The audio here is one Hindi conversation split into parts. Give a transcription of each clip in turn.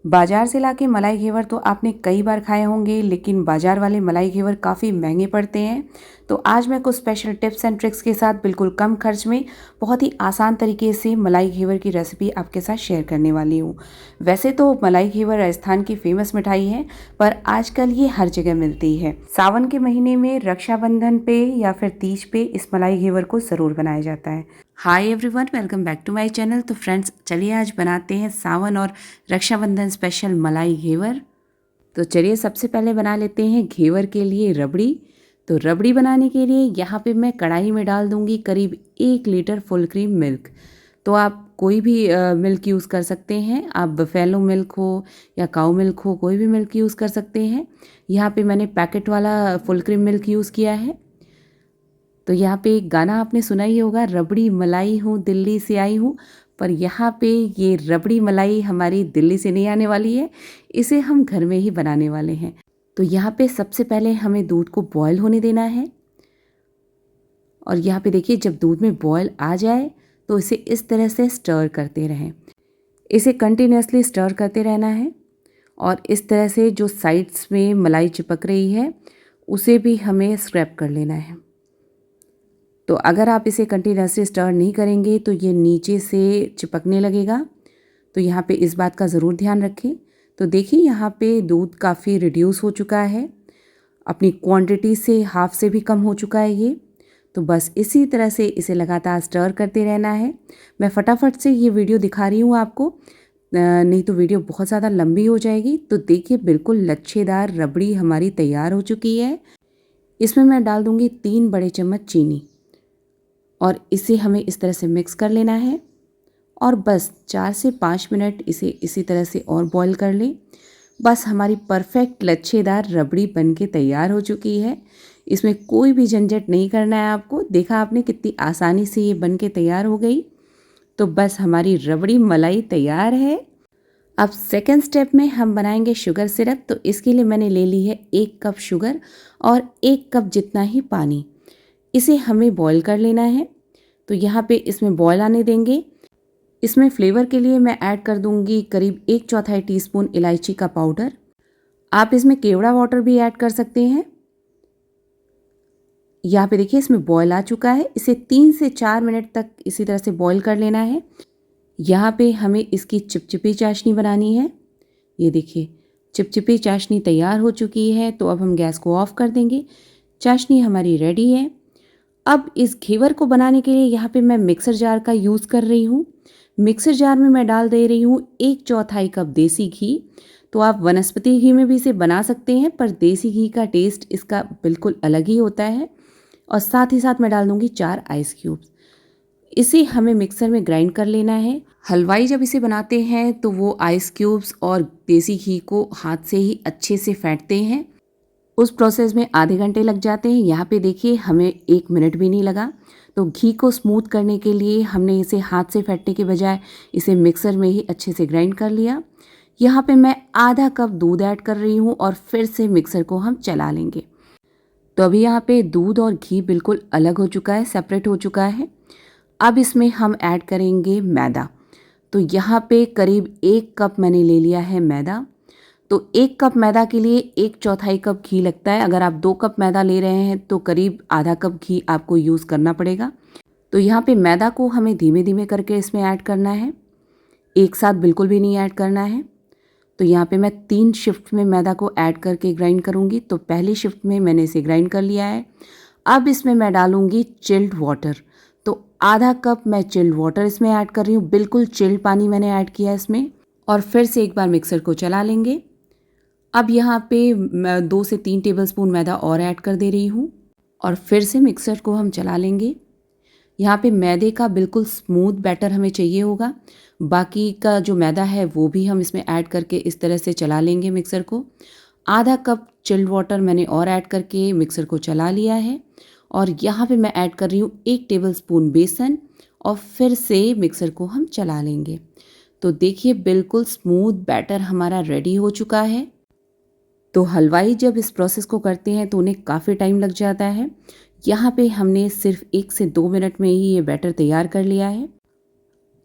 बाज़ार से लाके मलाई घेवर तो आपने कई बार खाए होंगे, लेकिन बाज़ार वाले मलाई घेवर काफ़ी महंगे पड़ते हैं। तो आज मैं कुछ स्पेशल टिप्स एंड ट्रिक्स के साथ बिल्कुल कम खर्च में बहुत ही आसान तरीके से मलाई घेवर की रेसिपी आपके साथ शेयर करने वाली हूँ। वैसे तो मलाई घेवर राजस्थान की फेमस मिठाई है, पर आजकल ये हर जगह मिलती है। सावन के महीने में रक्षाबंधन पे या फिर तीज पे इस मलाई घेवर को ज़रूर बनाया जाता है। Hi everyone, welcome back to my channel. तो फ्रेंड्स, चलिए आज बनाते हैं सावन और रक्षाबंधन स्पेशल मलाई घेवर। तो चलिए सबसे पहले बना लेते हैं घेवर के लिए रबड़ी। तो रबड़ी बनाने के लिए यहाँ पे मैं कढ़ाई में डाल दूँगी करीब 1 लीटर फुल क्रीम मिल्क। तो आप कोई भी मिल्क यूज़ कर सकते हैं। आप बफेलो मिल्क हो या काऊ मिल्क हो, कोई भी मिल्क यूज़ कर सकते हैं। यहाँ पे मैंने पैकेट वाला फुल क्रीम मिल्क यूज़ किया है। तो यहाँ पे एक गाना आपने सुना ही होगा, रबड़ी मलाई हूँ दिल्ली से आई हूँ। पर यहाँ पे ये रबड़ी मलाई हमारी दिल्ली से नहीं आने वाली है, इसे हम घर में ही बनाने वाले हैं। तो यहाँ पे सबसे पहले हमें दूध को बॉयल होने देना है। और यहाँ पे देखिए, जब दूध में बॉयल आ जाए तो इसे इस तरह से स्टर करते रहें। इसे कंटिन्यूसली स्टर करते रहना है। और इस तरह से जो साइड्स में मलाई चिपक रही है उसे भी हमें स्क्रैप कर लेना है। तो अगर आप इसे कंटिन्यूसली स्टर नहीं करेंगे तो ये नीचे से चिपकने लगेगा। तो यहाँ पे इस बात का ज़रूर ध्यान रखें। तो देखिए, यहाँ पे दूध काफ़ी रिड्यूस हो चुका है, अपनी क्वांटिटी से हाफ से भी कम हो चुका है ये। तो बस इसी तरह से इसे लगातार स्टर करते रहना है। मैं फटाफट से ये वीडियो दिखा रही हूँ आपको, नहीं तो वीडियो बहुत ज़्यादा लंबी हो जाएगी। तो देखिए, बिल्कुल लच्छेदार रबड़ी हमारी तैयार हो चुकी है। इसमें मैं डाल दूँगी 3 बड़े चम्मच चीनी और इसे हमें इस तरह से मिक्स कर लेना है। और बस 4 से 5 मिनट इसे इसी तरह से और बॉईल कर लें। बस हमारी परफेक्ट लच्छेदार रबड़ी बनके तैयार हो चुकी है। इसमें कोई भी झंझट नहीं करना है आपको। देखा आपने कितनी आसानी से ये बनके तैयार हो गई। तो बस हमारी रबड़ी मलाई तैयार है। अब सेकंड स्टेप में हम बनाएंगे शुगर सिरप। तो इसके लिए मैंने ले ली है 1 कप शुगर और 1 कप जितना ही पानी। इसे हमें बॉईल कर लेना है। तो यहाँ पे इसमें बॉईल आने देंगे। इसमें फ्लेवर के लिए मैं ऐड कर दूंगी करीब 1/4 टीस्पून इलायची का पाउडर। आप इसमें केवड़ा वाटर भी ऐड कर सकते हैं। यहाँ पे देखिए, इसमें बॉईल आ चुका है। इसे 3 से 4 मिनट तक इसी तरह से बॉईल कर लेना है। यहाँ पे हमें इसकी चिपचिपी चाशनी बनानी है। ये देखिए, चिपचिपी चाशनी तैयार हो चुकी है। तो अब हम गैस को ऑफ कर देंगे। चाशनी हमारी रेडी है। अब इस घेवर को बनाने के लिए यहाँ पे मैं मिक्सर जार का यूज़ कर रही हूँ। मिक्सर जार में मैं डाल दे रही हूँ 1/4 कप देसी घी। तो आप वनस्पति घी में भी इसे बना सकते हैं, पर देसी घी का टेस्ट इसका बिल्कुल अलग ही होता है। और साथ ही साथ मैं डाल दूँगी 4 आइस क्यूब्स। इसे हमें मिक्सर में ग्राइंड कर लेना है। हलवाई जब इसे बनाते हैं तो वो आइस क्यूब्स और देसी घी को हाथ से ही अच्छे से फेंटते हैं। उस प्रोसेस में आधे घंटे लग जाते हैं। यहाँ पे देखिए, हमें 1 मिनट भी नहीं लगा। तो घी को स्मूथ करने के लिए हमने इसे हाथ से फेंटने के बजाय इसे मिक्सर में ही अच्छे से ग्राइंड कर लिया। यहाँ पे मैं आधा कप दूध ऐड कर रही हूँ और फिर से मिक्सर को हम चला लेंगे। तो अभी यहाँ पे दूध और घी बिल्कुल अलग हो चुका है, सेपरेट हो चुका है। अब इसमें हम ऐड करेंगे मैदा। तो यहाँ पे करीब 1 कप मैंने ले लिया है मैदा। तो 1 कप मैदा के लिए 1/4 कप घी लगता है। अगर आप 2 कप मैदा ले रहे हैं तो करीब आधा कप घी आपको यूज़ करना पड़ेगा। तो यहाँ पे मैदा को हमें धीमे धीमे करके इसमें ऐड करना है, एक साथ बिल्कुल भी नहीं ऐड करना है। तो यहाँ पे मैं 3 शिफ्ट में मैदा को ऐड करके ग्राइंड करूँगी। तो पहली शिफ्ट में मैंने इसे ग्राइंड कर लिया है। अब इसमें मैं डालूँगी चिल्ड वाटर। तो आधा कप मैं चिल्ड वाटर इसमें ऐड कर रही हूँ। बिल्कुल चिल्ड पानी मैंने ऐड किया इसमें। और फिर से एक बार मिक्सर को चला लेंगे। अब यहाँ पे 2 से 3 टेबलस्पून मैदा और ऐड कर दे रही हूँ और फिर से मिक्सर को हम चला लेंगे। यहाँ पे मैदे का बिल्कुल स्मूथ बैटर हमें चाहिए होगा। बाकी का जो मैदा है वो भी हम इसमें ऐड करके इस तरह से चला लेंगे मिक्सर को। आधा कप चिल्ड वाटर मैंने और ऐड करके मिक्सर को चला लिया है। और यहाँ पे मैं ऐड कर रही हूँ 1 टेबलस्पून बेसन और फिर से मिक्सर को हम चला लेंगे। तो देखिए, बिल्कुल स्मूथ बैटर हमारा रेडी हो चुका है। तो हलवाई जब इस प्रोसेस को करते हैं तो उन्हें काफ़ी टाइम लग जाता है। यहाँ पे हमने सिर्फ 1 से 2 मिनट में ही ये बैटर तैयार कर लिया है।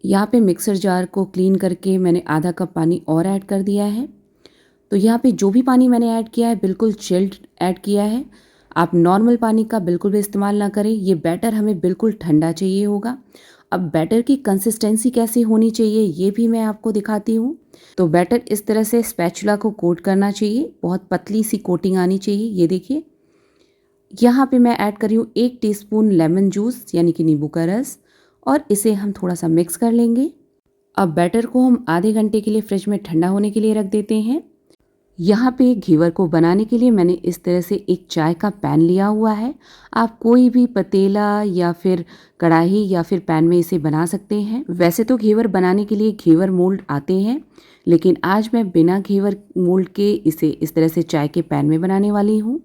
यहाँ पे मिक्सर जार को क्लीन करके मैंने आधा कप पानी और ऐड कर दिया है। तो यहाँ पे जो भी पानी मैंने ऐड किया है बिल्कुल चिल्ड ऐड किया है। आप नॉर्मल पानी का बिल्कुल भी इस्तेमाल ना करें। ये बैटर हमें बिल्कुल ठंडा चाहिए होगा। अब बैटर की कंसिस्टेंसी कैसी होनी चाहिए ये भी मैं आपको दिखाती हूँ। तो बैटर इस तरह से स्पैचुला को कोट करना चाहिए, बहुत पतली सी कोटिंग आनी चाहिए। ये देखिए, यहाँ पे मैं ऐड कर रही हूँ 1 टीस्पून लेमन जूस यानी कि नींबू का रस, और इसे हम थोड़ा सा मिक्स कर लेंगे। अब बैटर को हम आधे घंटे के लिए फ्रिज में ठंडा होने के लिए रख देते हैं। यहाँ पे घेवर को बनाने के लिए मैंने इस तरह से एक चाय का पैन लिया हुआ है। आप कोई भी पतीला या फिर कढ़ाई या फिर पैन में इसे बना सकते हैं। वैसे तो घेवर बनाने के लिए घेवर मोल्ड आते हैं, लेकिन आज मैं बिना घेवर मोल्ड के इसे इस तरह से चाय के पैन में बनाने वाली हूँ।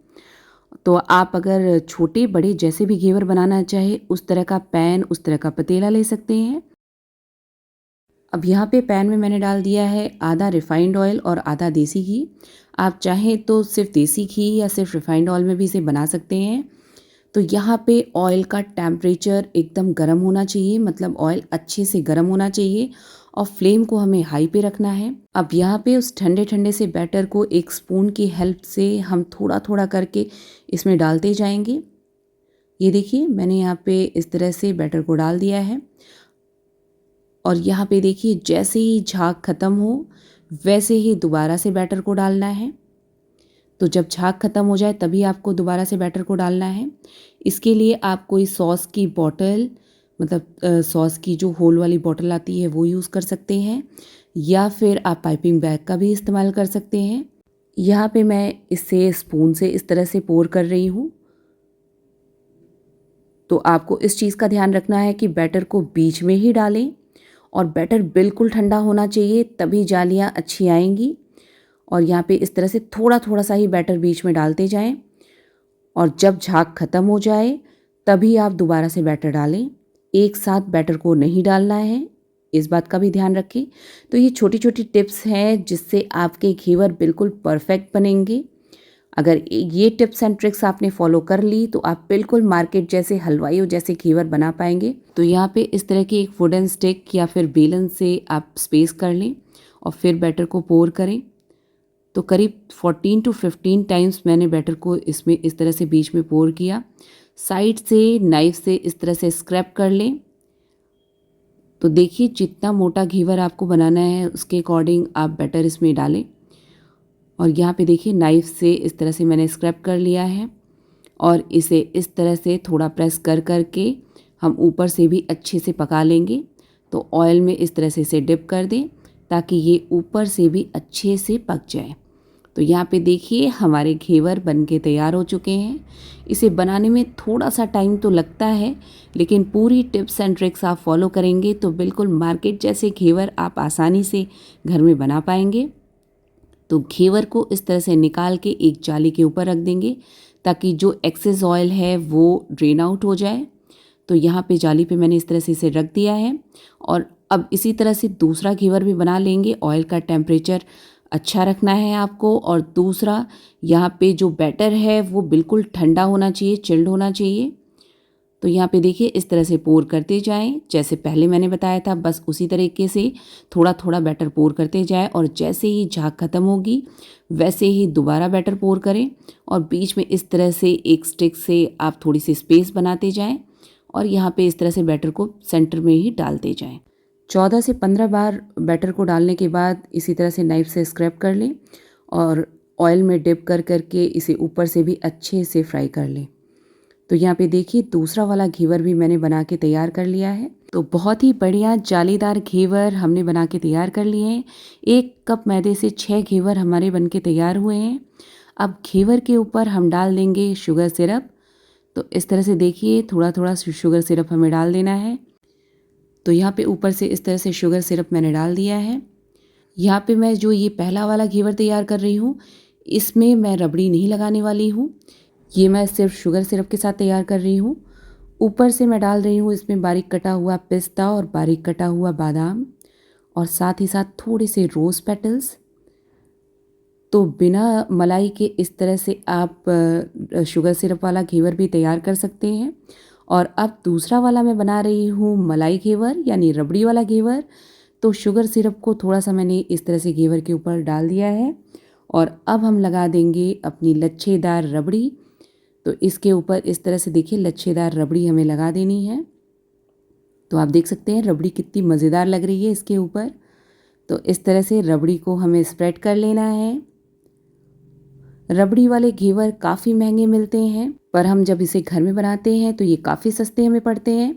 तो आप अगर छोटे बड़े जैसे भी घेवर बनाना चाहे उस तरह का पैन, उस तरह का पतीला ले सकते हैं। अब यहाँ पे पैन में मैंने डाल दिया है आधा रिफाइंड ऑयल और आधा देसी घी। आप चाहें तो सिर्फ देसी घी या सिर्फ रिफाइंड ऑयल में भी इसे बना सकते हैं। तो यहाँ पे ऑयल का टेम्परेचर एकदम गर्म होना चाहिए, मतलब ऑयल अच्छे से गर्म होना चाहिए और फ्लेम को हमें हाई पे रखना है। अब यहाँ पे उस ठंडे ठंडे से बैटर को एक स्पून की हेल्प से हम थोड़ा थोड़ा करके इसमें डालते जाएंगे। ये देखिए, मैंने यहाँ पे इस तरह से बैटर को डाल दिया है और यहाँ पे देखिए जैसे ही झाग ख़त्म हो वैसे ही दोबारा से बैटर को डालना है। तो जब झाग ख़त्म हो जाए तभी आपको दोबारा से बैटर को डालना है। इसके लिए आप कोई सॉस की बॉटल, मतलब सॉस की जो होल वाली बॉटल आती है वो यूज़ कर सकते हैं, या फिर आप पाइपिंग बैग का भी इस्तेमाल कर सकते हैं। यहाँ पे मैं इसे स्पून से इस तरह से पोर कर रही हूँ। तो आपको इस चीज़ का ध्यान रखना है कि बैटर को बीच में ही डालें और बैटर बिल्कुल ठंडा होना चाहिए, तभी जालियाँ अच्छी आएंगी। और यहाँ पे इस तरह से थोड़ा थोड़ा सा ही बैटर बीच में डालते जाएं और जब झाग ख़त्म हो जाए तभी आप दोबारा से बैटर डालें। एक साथ बैटर को नहीं डालना है, इस बात का भी ध्यान रखें। तो ये छोटी छोटी टिप्स हैं जिससे आपके घेवर बिल्कुल परफेक्ट बनेंगे। अगर ये टिप्स एंड ट्रिक्स आपने फॉलो कर ली तो आप बिल्कुल मार्केट जैसे हलवाइयों जैसे घेवर बना पाएंगे। तो यहाँ पे इस तरह की एक वुडन स्टिक या फिर बेलन से आप स्पेस कर लें और फिर बैटर को पोर करें। तो करीब 14 to 15 टाइम्स मैंने बैटर को इसमें इस तरह से बीच में पोर किया। साइड से नाइफ से इस तरह से स्क्रैप कर लें। तो देखिए, जितना मोटा घेवर आपको बनाना है उसके अकॉर्डिंग आप बैटर इसमें डालें। और यहाँ पे देखिए नाइफ से इस तरह से मैंने स्क्रैप कर लिया है और इसे इस तरह से थोड़ा प्रेस कर करके हम ऊपर से भी अच्छे से पका लेंगे। तो ऑयल में इस तरह से इसे डिप कर दें ताकि ये ऊपर से भी अच्छे से पक जाए। तो यहाँ पे देखिए हमारे घेवर बनके तैयार हो चुके हैं। इसे बनाने में थोड़ा सा टाइम तो लगता है, लेकिन पूरी टिप्स एंड ट्रिक्स आप फॉलो करेंगे तो बिल्कुल मार्केट जैसे घेवर आप आसानी से घर में बना पाएंगे। तो घेवर को इस तरह से निकाल के एक जाली के ऊपर रख देंगे ताकि जो एक्सेस ऑयल है वो ड्रेन आउट हो जाए। तो यहाँ पे जाली पे मैंने इस तरह से इसे रख दिया है और अब इसी तरह से दूसरा घेवर भी बना लेंगे। ऑयल का टेम्परेचर अच्छा रखना है आपको। और दूसरा, यहाँ पे जो बैटर है वो बिल्कुल ठंडा होना चाहिए, चिल्ड होना चाहिए। तो यहाँ पे देखिए इस तरह से पोर करते जाएं, जैसे पहले मैंने बताया था बस उसी तरीके से थोड़ा थोड़ा बैटर पोर करते जाएं और जैसे ही झाग ख़त्म होगी वैसे ही दोबारा बैटर पोर करें और बीच में इस तरह से एक स्टिक से आप थोड़ी सी स्पेस बनाते जाएं और यहाँ पे इस तरह से बैटर को सेंटर में ही डालते जाएं। 14 से 15 बार बैटर को डालने के बाद इसी तरह से नाइफ से स्क्रैप कर लें और ऑयल में डिप कर करके इसे ऊपर से भी अच्छे से फ्राई कर लें। तो यहाँ पे देखिए दूसरा वाला घेवर भी मैंने बना के तैयार कर लिया है। तो बहुत ही बढ़िया जालीदार घेवर हमने बना के तैयार कर लिए हैं। 1 कप मैदे से 6 घेवर हमारे बन के तैयार हुए हैं। अब घेवर के ऊपर हम डाल देंगे शुगर सिरप। तो इस तरह से देखिए थोड़ा थोड़ा शुगर सिरप हमें डाल देना है। तो यहाँ पे ऊपर से इस तरह से शुगर सिरप मैंने डाल दिया है। यहाँ पे मैं जो ये पहला वाला घेवर तैयार कर रही हूँ इसमें मैं रबड़ी नहीं लगाने वाली हूँ, ये मैं सिर्फ शुगर सिरप के साथ तैयार कर रही हूँ। ऊपर से मैं डाल रही हूँ इसमें बारीक कटा हुआ पिस्ता और बारीक कटा हुआ बादाम और साथ ही साथ थोड़े से रोज़ पेटल्स। तो बिना मलाई के इस तरह से आप शुगर सिरप वाला घेवर भी तैयार कर सकते हैं। और अब दूसरा वाला मैं बना रही हूँ मलाई घेवर यानी रबड़ी वाला घेवर। तो शुगर सिरप को थोड़ा सा मैंने इस तरह से घेवर के ऊपर डाल दिया है और अब हम लगा देंगे अपनी लच्छेदार रबड़ी। तो इसके ऊपर इस तरह से देखिए लच्छेदार रबड़ी हमें लगा देनी है। तो आप देख सकते हैं रबड़ी कितनी मज़ेदार लग रही है इसके ऊपर। तो इस तरह से रबड़ी को हमें स्प्रेड कर लेना है। रबड़ी वाले घेवर काफ़ी महंगे मिलते हैं, पर हम जब इसे घर में बनाते हैं तो ये काफ़ी सस्ते हमें पड़ते हैं।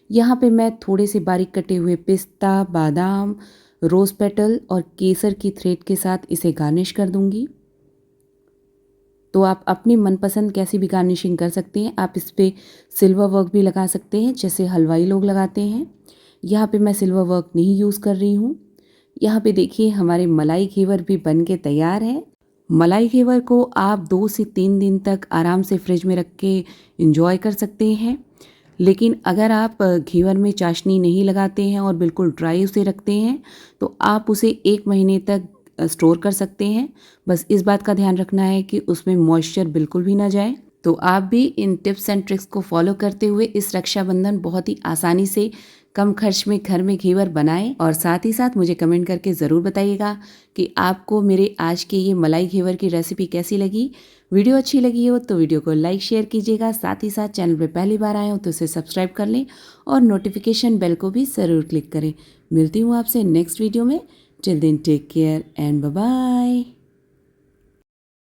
यहाँ पे मैं थोड़े से बारीक कटे हुए पिस्ता, बादाम, रोज़ पेटल और केसर की थ्रेड के साथ इसे गार्निश कर दूंगी। तो आप अपनी मनपसंद कैसी भी गार्निशिंग कर सकते हैं। आप इस पर सिल्वर वर्क भी लगा सकते हैं जैसे हलवाई लोग लगाते हैं। यहाँ पे मैं सिल्वर वर्क नहीं यूज़ कर रही हूँ। यहाँ पे देखिए हमारे मलाई घेवर भी बन के तैयार है। मलाई घेवर को आप 2 से 3 दिन तक आराम से फ्रिज में रख के इंजॉय कर सकते हैं। लेकिन अगर आप घेवर में चाशनी नहीं लगाते हैं और बिल्कुल ड्राई उसे रखते हैं तो आप उसे 1 महीने तक स्टोर कर सकते हैं। बस इस बात का ध्यान रखना है कि उसमें मॉइस्चर बिल्कुल भी ना जाए। तो आप भी इन टिप्स एंड ट्रिक्स को फॉलो करते हुए इस रक्षाबंधन बहुत ही आसानी से कम खर्च में घर में घेवर बनाएं और साथ ही साथ मुझे कमेंट करके ज़रूर बताइएगा कि आपको मेरे आज के ये मलाई घेवर की रेसिपी कैसी लगी। वीडियो अच्छी लगी हो तो वीडियो को लाइक शेयर कीजिएगा। साथ ही साथ चैनल पे पहली बार आए हो तो इसे सब्सक्राइब कर लें और नोटिफिकेशन बेल को भी ज़रूर क्लिक करें। मिलती हूँ आपसे नेक्स्ट वीडियो में। Till then take care and bye bye.